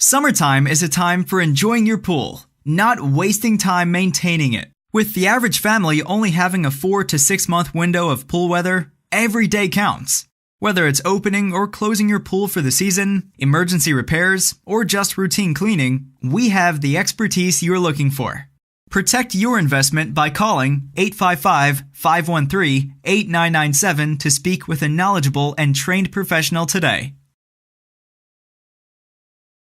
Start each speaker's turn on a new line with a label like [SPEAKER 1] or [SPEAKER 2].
[SPEAKER 1] Summertime is a time for enjoying your pool, not wasting time maintaining it. With the average family only having a 4 to 6 month window of pool weather, every day counts. Whether it's opening or closing your pool for the season, emergency repairs, or just routine cleaning, we have the expertise you're looking for. Protect your investment by calling 855-513-8997 to speak with a knowledgeable and trained professional today.